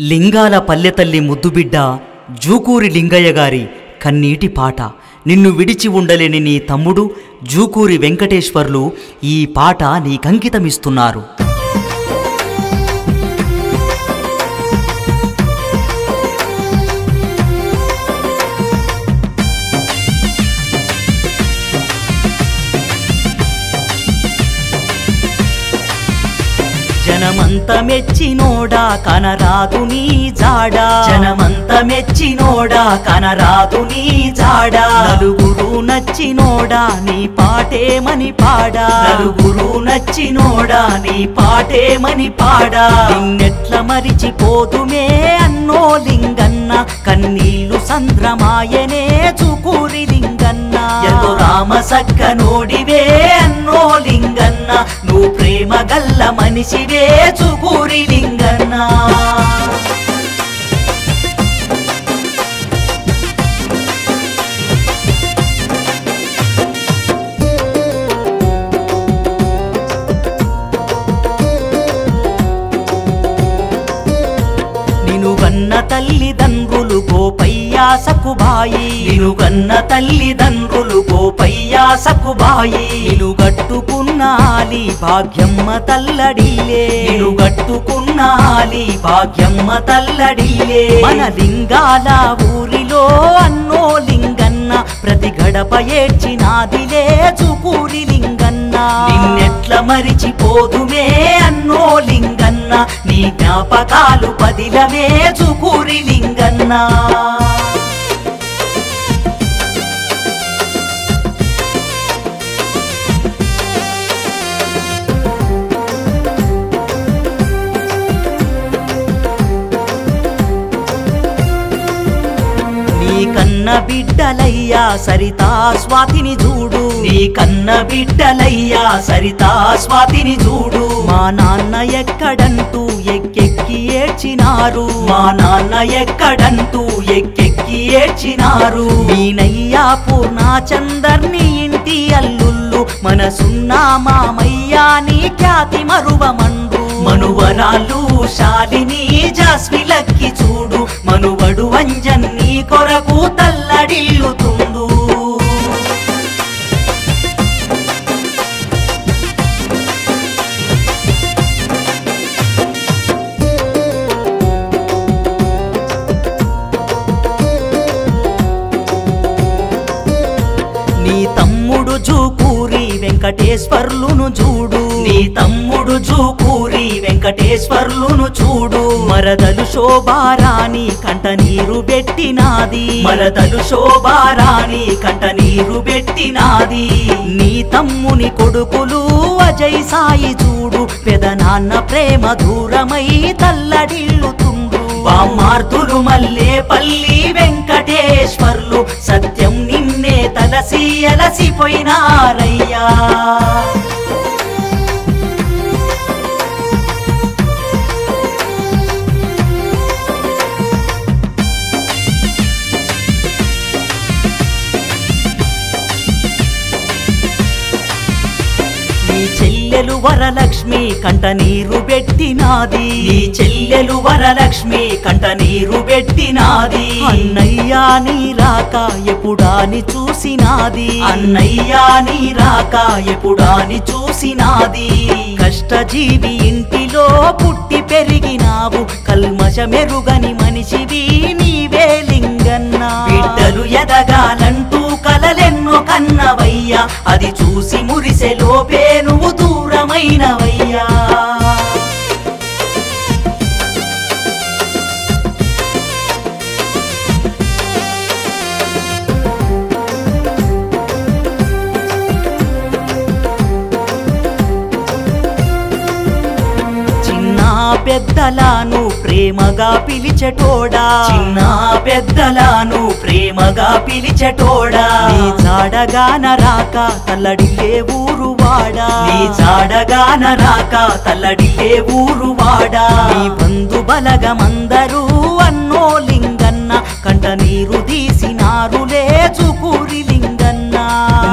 లింగాల పల్లెతల్లి ముద్దుబిడ్డ జూకూరి లింగయ్య గారి కన్నీటి పాట. నిన్ను విడిచి ఉండలేని నీ తమ్ముడు జూకూరి వెంకటేశ్వర్లు ఈ పాట నీకంకితమిస్తున్నారు. జనమంత మెచ్చినోడా కనరాదు నీ జాడా, జనమంత మెచ్చినోడా కనరాదు నీ జాడా. నలుగురు నచ్చినోడా నీ పాటేమని పాడా, నలుగురు నచ్చినోడా నీ పాటేమని పాడా. నిన్నెట్ల మరిచిపోతుమే అన్నో లింగన్న, కన్నీళ్లు సంద్రమాయనే జూకూరి లింగన్న. ఎంతో రామ సక్క నోడివే అన్నో లింగన్న, నువ్వు ప్రేమ గల్ల మనిషివే జూకూరి లింగన్న. నిను గన్న తల్లిదండ్రులు గోపయ్యా సకుబాయి, నిను గన్న తల్లిదండ్రులు గోపయ్యా సకుబాయి. నిను గట్టుకున్న ఆలి భాగ్యమ్మ తల్లడిలే, నిను గట్టుకున్న ఆలి భాగ్యమ్మ తల్లడిలే. మన లింగాల ఊరిలో అన్నో లింగన్న, ప్రతి గడప ఏడ్చినాదిలే జూకూరి లింగన్న. నిన్నెట్ల మరిచిపోదుమే అన్నో లింగన్న, నీ జ్ఞాపకాలు పదిలమే జూకూరి లింగన్న. నీ కన్న బిడ్డలయ్యా సరితా స్వాతిని చూడు, నీ కన్న బిడ్డలయ్యా సరితా స్వాతిని చూడు. మా నాన్న ఎక్కడంటూ ఎక్కెక్కి ఏడ్చినారు, మా నాన్న ఎక్కడంటూ ఎక్కెక్కి ఏడ్చినారు. మీనయ్యా పూర్ణచందర్ని ఇంటి అల్లుళ్ళు, మనసున్న మామయ్యా నీ ఖ్యాతి మరువమండు. మనువరాలు శాలిని జాస్మిలక్కి చూడు, మనువడు అంజన్ని కొరకు తల్లడిల్లుతుండు. నీ తమ్ముడు జూకూరి వెంకటేశ్వర్లును చూడు, నీ తమ్ముడు జూకూరి వెంకటేశ్వర్లును చూడు. మరదలు శోభారాణి కంట నీరు పెట్టినాది, మరదలు శోభారాణి కంట నీరు పెట్టినాది. నీ తమ్ముని కొడుకులు అజయ్ సాయి చూడు, పెదనాన్న ప్రేమ దూరమై తల్లడిల్లుతుండు. బామ్మార్తులు మల్లేపల్లి వెంకటేశ్వర్లు సత్యం నిన్నే తలసి అలసిపోయినారయ్యా. నీ చెల్లెలు వరలక్ష్మి కంట నీరు పెట్టినాది, నీ చెల్లెలు వరలక్ష్మి కంట నీరు పెట్టినాది. అన్నయ్యా నీ రాక ఎప్పుడాని చూసినాది, అన్నయ్యా నీ రాక ఎప్పుడాని చూసినాది. కష్టజీవి ఇంటిలో పుట్టి పెరిగినావు, కల్మషమెరుగని మనిషివి నీవే లింగన్న. బిడ్డలు ఎదగాలంటూ కలలెన్నో కన్నవయ్యా, అది చూసి మురిసె లోపే నువ్వు దూరమైనవయ్యా. పెద్దలాను ప్రేమగా పిలిచెటోడా, చిన్న పెద్దలాను ప్రేమగా పిలిచెటోడా. నీ జాడగాన రాక తల్లడిల్లే ఊరువాడా, నీ జాడగాన రాక తల్లడిల్లే ఊరువాడా. నీ బంధు బలగమందరూ అన్నో లింగన్న, కంట నీరు తీసినారులే జూకూరి లింగన్న.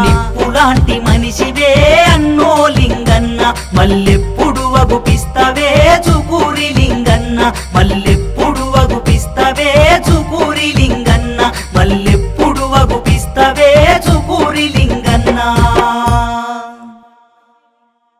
నిప్పులాంటి మనిషివే అన్నో లింగన్న, మల్లెప్పుడు వగుపిస్తవే జూకూరి లింగన్న. మల్లె